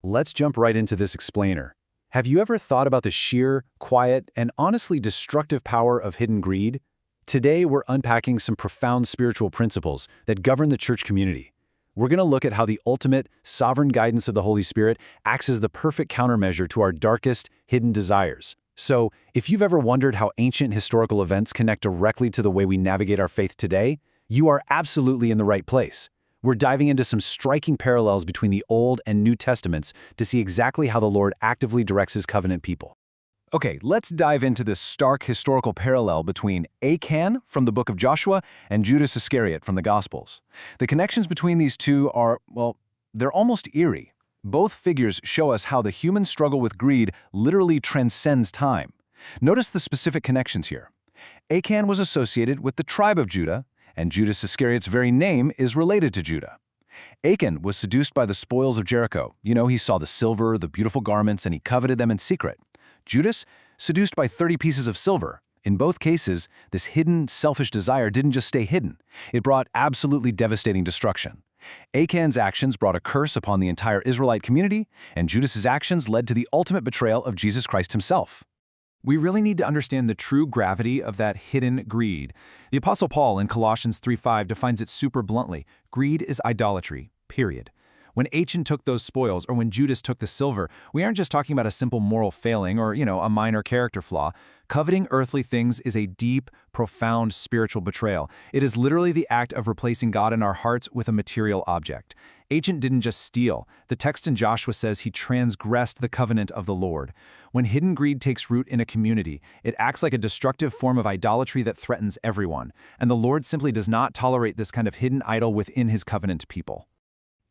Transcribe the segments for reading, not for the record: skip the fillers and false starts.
Let's jump right into this explainer. Have you ever thought about the sheer, quiet, and honestly destructive power of hidden greed? Today, we're unpacking some profound spiritual principles that govern the church community. We're going to look at how the ultimate, sovereign guidance of the Holy Spirit acts as the perfect countermeasure to our darkest, hidden desires. So, if you've ever wondered how ancient historical events connect directly to the way we navigate our faith today, you are absolutely in the right place. We're diving into some striking parallels between the Old and New Testaments to see exactly how the Lord actively directs His covenant people. Okay, let's dive into this stark historical parallel between Achan from the book of Joshua and Judas Iscariot from the Gospels. The connections between these two are, well, they're almost eerie. Both figures show us how the human struggle with greed literally transcends time. Notice the specific connections here. Achan was associated with the tribe of Judah, and Judas Iscariot's very name is related to Judah. Achan was seduced by the spoils of Jericho. He saw the silver, the beautiful garments, and he coveted them in secret. Judas, seduced by 30 pieces of silver. In both cases, this hidden, selfish desire didn't just stay hidden. It brought absolutely devastating destruction. Achan's actions brought a curse upon the entire Israelite community, and Judas's actions led to the ultimate betrayal of Jesus Christ himself. We really need to understand the true gravity of that hidden greed. The Apostle Paul in Colossians 3:5 defines it super bluntly. Greed is idolatry, period. When Achan took those spoils, or when Judas took the silver, we aren't just talking about a simple moral failing or, a minor character flaw. Coveting earthly things is a deep, profound spiritual betrayal. It is literally the act of replacing God in our hearts with a material object. Achan didn't just steal. The text in Joshua says he transgressed the covenant of the Lord. When hidden greed takes root in a community, it acts like a destructive form of idolatry that threatens everyone. And the Lord simply does not tolerate this kind of hidden idol within His covenant people.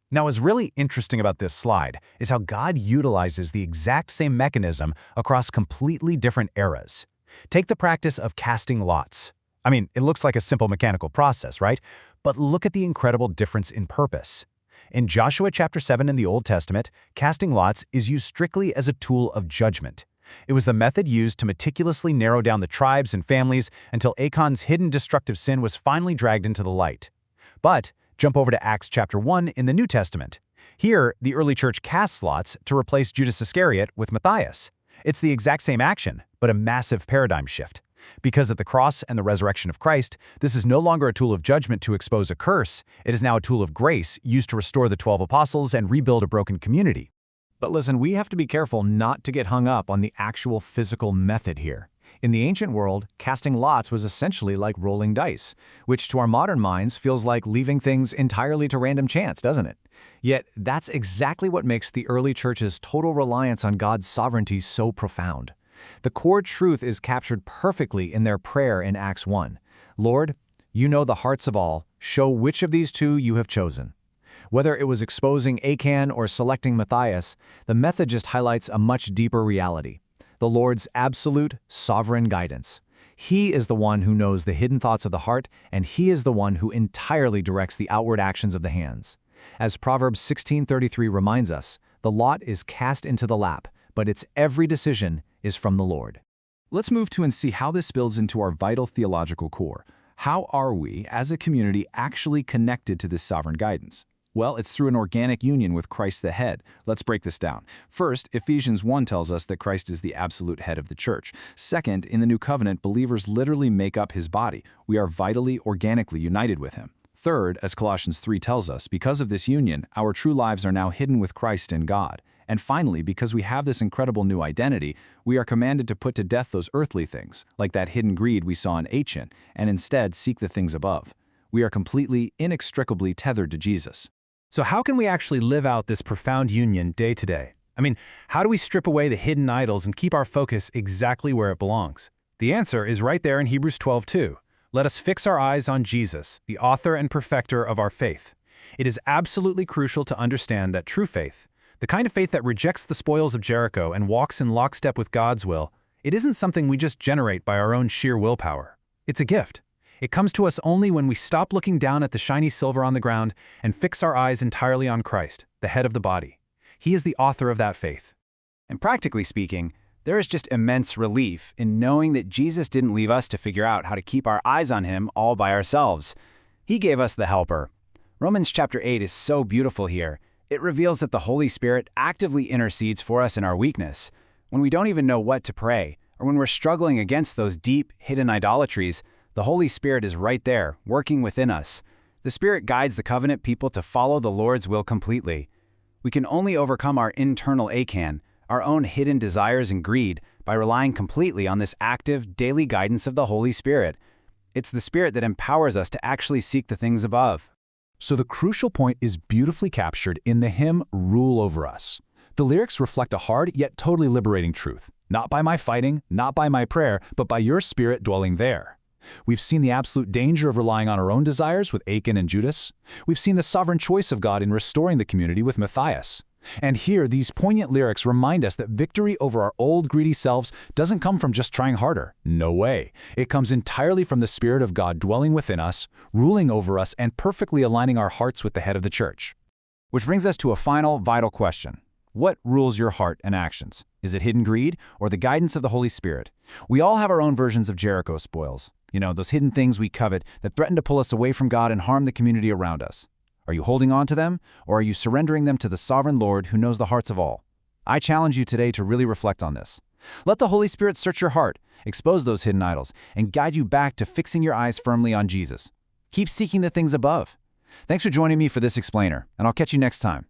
Now, what's really interesting about this slide is how God utilizes the exact same mechanism across completely different eras. Take the practice of casting lots. It looks like a simple mechanical process, right? But look at the incredible difference in purpose. In Joshua chapter 7 in the Old Testament, casting lots is used strictly as a tool of judgment. It was the method used to meticulously narrow down the tribes and families until Achan's hidden destructive sin was finally dragged into the light. But jump over to Acts chapter 1 in the New Testament. Here, the early church casts lots to replace Judas Iscariot with Mattathias. It's the exact same action, but a massive paradigm shift. Because of the cross and the resurrection of Christ, this is no longer a tool of judgment to expose a curse. It is now a tool of grace used to restore the 12 apostles and rebuild a broken community. But listen, we have to be careful not to get hung up on the actual physical method here. In the ancient world, casting lots was essentially like rolling dice, which to our modern minds feels like leaving things entirely to random chance, doesn't it? Yet, that's exactly what makes the early church's total reliance on God's sovereignty so profound. The core truth is captured perfectly in their prayer in Acts 1. Lord, you know the hearts of all, show which of these two you have chosen. Whether it was exposing Achan or selecting Mattathias, the method just highlights a much deeper reality. The Lord's absolute, sovereign guidance. He is the one who knows the hidden thoughts of the heart, and He is the one who entirely directs the outward actions of the hands. As Proverbs 16:33 reminds us, the lot is cast into the lap, but its every decision is from the Lord. Let's move to and see how this builds into our vital theological core. How are we, as a community, actually connected to this sovereign guidance? Well, it's through an organic union with Christ the head. Let's break this down. First, Ephesians 1 tells us that Christ is the absolute head of the church. Second, in the New Covenant, believers literally make up His body. We are vitally, organically united with Him. Third, as Colossians 3 tells us, because of this union, our true lives are now hidden with Christ in God. And finally, because we have this incredible new identity, we are commanded to put to death those earthly things, like that hidden greed we saw in Achan, and instead seek the things above. We are completely, inextricably tethered to Jesus. So how can we actually live out this profound union day to day? How do we strip away the hidden idols and keep our focus exactly where it belongs? The answer is right there in Hebrews 12:2. Let us fix our eyes on Jesus, the author and perfecter of our faith. It is absolutely crucial to understand that true faith, the kind of faith that rejects the spoils of Jericho and walks in lockstep with God's will, it isn't something we just generate by our own sheer willpower. It's a gift. It comes to us only when we stop looking down at the shiny silver on the ground and fix our eyes entirely on Christ, the head of the body. He is the author of that faith. And practically speaking, there is just immense relief in knowing that Jesus didn't leave us to figure out how to keep our eyes on Him all by ourselves. He gave us the helper. Romans chapter 8 is so beautiful here. It reveals that the Holy Spirit actively intercedes for us in our weakness. When we don't even know what to pray, or when we're struggling against those deep, hidden idolatries, the Holy Spirit is right there, working within us. The Spirit guides the covenant people to follow the Lord's will completely. We can only overcome our internal Achan, our own hidden desires and greed, by relying completely on this active, daily guidance of the Holy Spirit. It's the Spirit that empowers us to actually seek the things above. So the crucial point is beautifully captured in the hymn Rule Over Us. The lyrics reflect a hard yet totally liberating truth. Not by my fighting, not by my prayer, but by your Spirit dwelling there. We've seen the absolute danger of relying on our own desires with Achan and Judas. We've seen the sovereign choice of God in restoring the community with Mattathias. And here, these poignant lyrics remind us that victory over our old greedy selves doesn't come from just trying harder. No way. It comes entirely from the Spirit of God dwelling within us, ruling over us, and perfectly aligning our hearts with the head of the church. Which brings us to a final, vital question. What rules your heart and actions? Is it hidden greed or the guidance of the Holy Spirit? We all have our own versions of Jericho spoils. Those hidden things we covet that threaten to pull us away from God and harm the community around us. Are you holding on to them, or are you surrendering them to the sovereign Lord who knows the hearts of all? I challenge you today to really reflect on this. Let the Holy Spirit search your heart, expose those hidden idols, and guide you back to fixing your eyes firmly on Jesus. Keep seeking the things above. Thanks for joining me for this explainer, and I'll catch you next time.